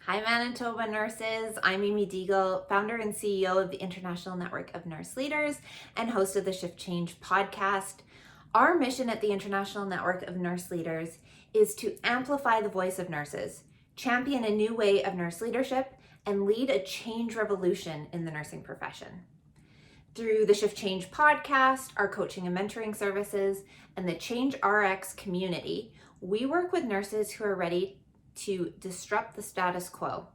Hi Manitoba nurses, I'm Amy Deagle, founder and CEO of the International Network of Nurse Leaders and host of the Shift Change podcast. Our mission at the International Network of Nurse Leaders is to amplify the voice of nurses, champion a new way of nurse leadership, and lead a change revolution in the nursing profession. Through the Shift Change podcast, our coaching and mentoring services, and the Change RX community, we work with nurses who are ready to disrupt the status quo,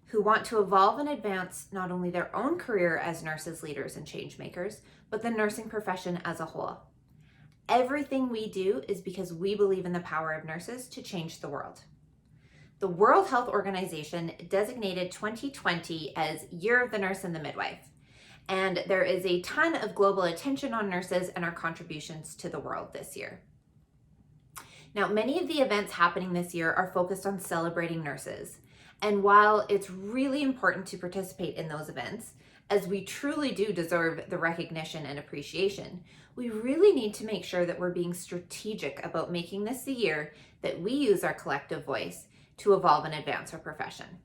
who want to evolve and advance not only their own career as nurses, leaders, and change makers, but the nursing profession as a whole. Everything we do is because we believe in the power of nurses to change the world. The World Health Organization designated 2020 as Year of the Nurse and the Midwife, and there is a ton of global attention on nurses and our contributions to the world this year. Now, many of the events happening this year are focused on celebrating nurses. And while it's really important to participate in those events, as we truly do deserve the recognition and appreciation, we really need to make sure that we're being strategic about making this the year that we use our collective voice to evolve and advance our profession.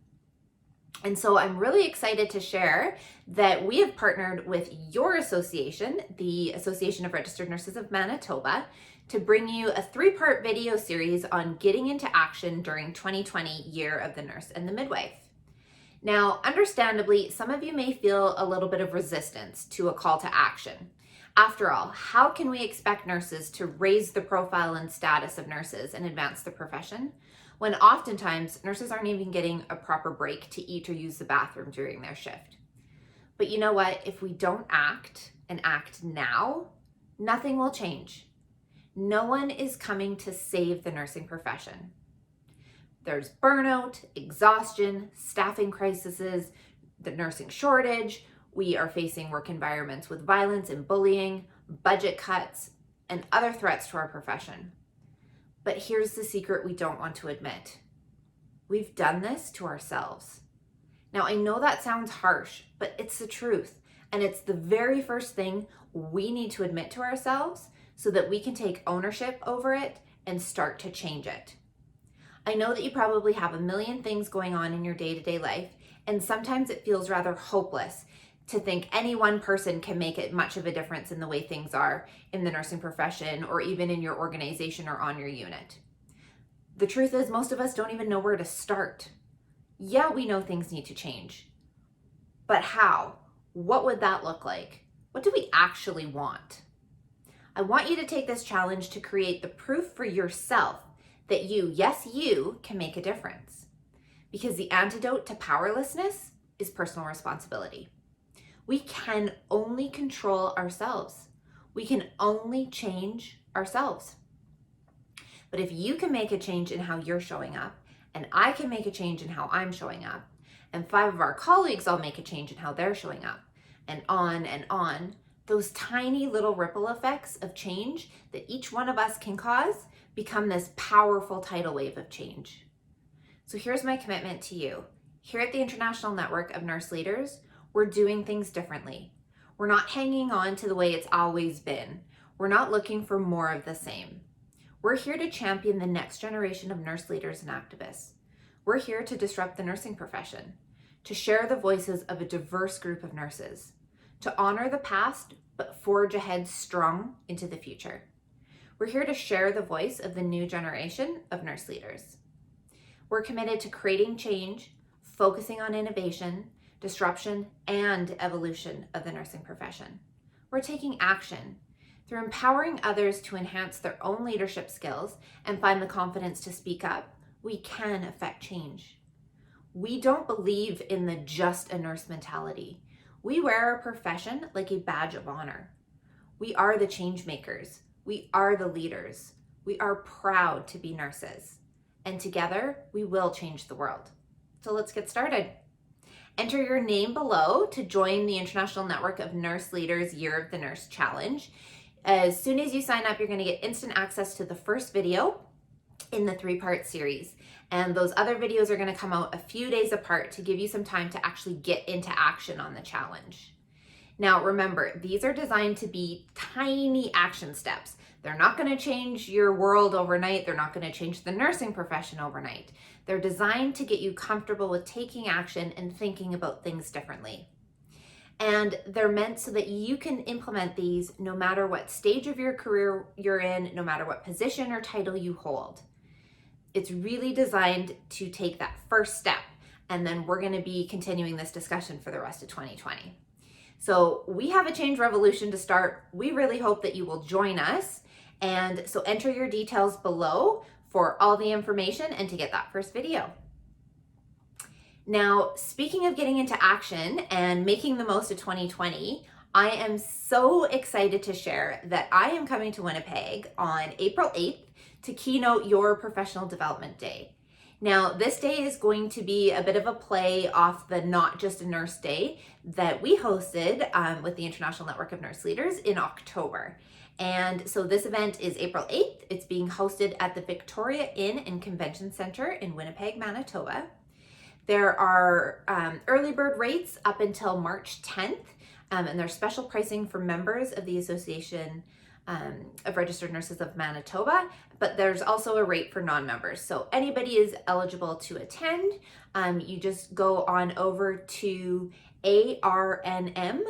And so I'm really excited to share that we have partnered with your association, the Association of Registered Nurses of Manitoba, to bring you a 3-part video series on getting into action during 2020 Year of the Nurse and the Midwife. Now, understandably, some of you may feel a little bit of resistance to a call to action. After all, how can we expect nurses to raise the profile and status of nurses and advance the profession when oftentimes nurses aren't even getting a proper break to eat or use the bathroom during their shift? But you know what? If we don't act and act now, nothing will change. No one is coming to save the nursing profession. There's burnout, exhaustion, staffing crises, the nursing shortage. We are facing work environments with violence and bullying, budget cuts, and other threats to our profession. But here's the secret we don't want to admit. We've done this to ourselves. Now, I know that sounds harsh, but it's the truth. And it's the very first thing we need to admit to ourselves so that we can take ownership over it and start to change it. I know that you probably have a million things going on in your day-to-day life, and sometimes it feels rather hopeless to think any one person can make it much of a difference in the way things are in the nursing profession or even in your organization or on your unit. The truth is, most of us don't even know where to start. Yeah, we know things need to change, but how? What would that look like? What do we actually want? I want you to take this challenge to create the proof for yourself that you, yes, you can make a difference. Because the antidote to powerlessness is personal responsibility. We can only control ourselves. We can only change ourselves. But if you can make a change in how you're showing up, and I can make a change in how I'm showing up, and 5 of our colleagues all make a change in how they're showing up, and on, those tiny little ripple effects of change that each one of us can cause become this powerful tidal wave of change. So here's my commitment to you. Here at the International Network of Nurse Leaders, we're doing things differently. We're not hanging on to the way it's always been. We're not looking for more of the same. We're here to champion the next generation of nurse leaders and activists. We're here to disrupt the nursing profession, to share the voices of a diverse group of nurses, to honor the past, but forge ahead strong into the future. We're here to share the voice of the new generation of nurse leaders. We're committed to creating change, focusing on innovation, disruption, and evolution of the nursing profession. We're taking action through empowering others to enhance their own leadership skills and find the confidence to speak up. We can affect change. We don't believe in the just a nurse mentality. We wear our profession like a badge of honor. We are the change makers. We are the leaders. We are proud to be nurses. And together, we will change the world. So let's get started. Enter your name below to join the International Network of Nurse Leaders Year of the Nurse Challenge. As soon as you sign up, you're going to get instant access to the first video in the 3-part series. And those other videos are going to come out a few days apart to give you some time to actually get into action on the challenge. Now remember, these are designed to be tiny action steps. They're not going to change your world overnight. They're not going to change the nursing profession overnight. They're designed to get you comfortable with taking action and thinking about things differently. And they're meant so that you can implement these no matter what stage of your career you're in, no matter what position or title you hold. It's really designed to take that first step. And then we're going to be continuing this discussion for the rest of 2020. So we have a change revolution to start. We really hope that you will join us. And so enter your details below for all the information and to get that first video. Now, speaking of getting into action and making the most of 2020, I am so excited to share that I am coming to Winnipeg on April 8th to keynote your Professional Development Day. Now, this day is going to be a bit of a play off the Not Just a Nurse Day that we hosted with the International Network of Nurse Leaders in October. And so this event is April 8th. It's being hosted at the Victoria Inn and Convention Center in Winnipeg, Manitoba. There are early bird rates up until March 10th, and there's special pricing for members of the Association of Registered Nurses of Manitoba, but there's also a rate for non-members. So anybody is eligible to attend. You just go on over to arnm.ca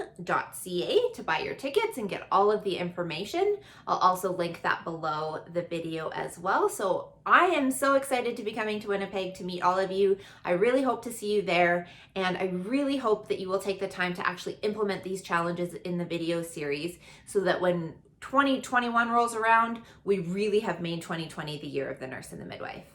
to buy your tickets and get all of the information. I'll also link that below the video as well. So I am so excited to be coming to Winnipeg to meet all of you. I really hope to see you there, and I really hope that you will take the time to actually implement these challenges in the video series so that when 2021 rolls around, we really have made 2020 the year of the nurse and the midwife.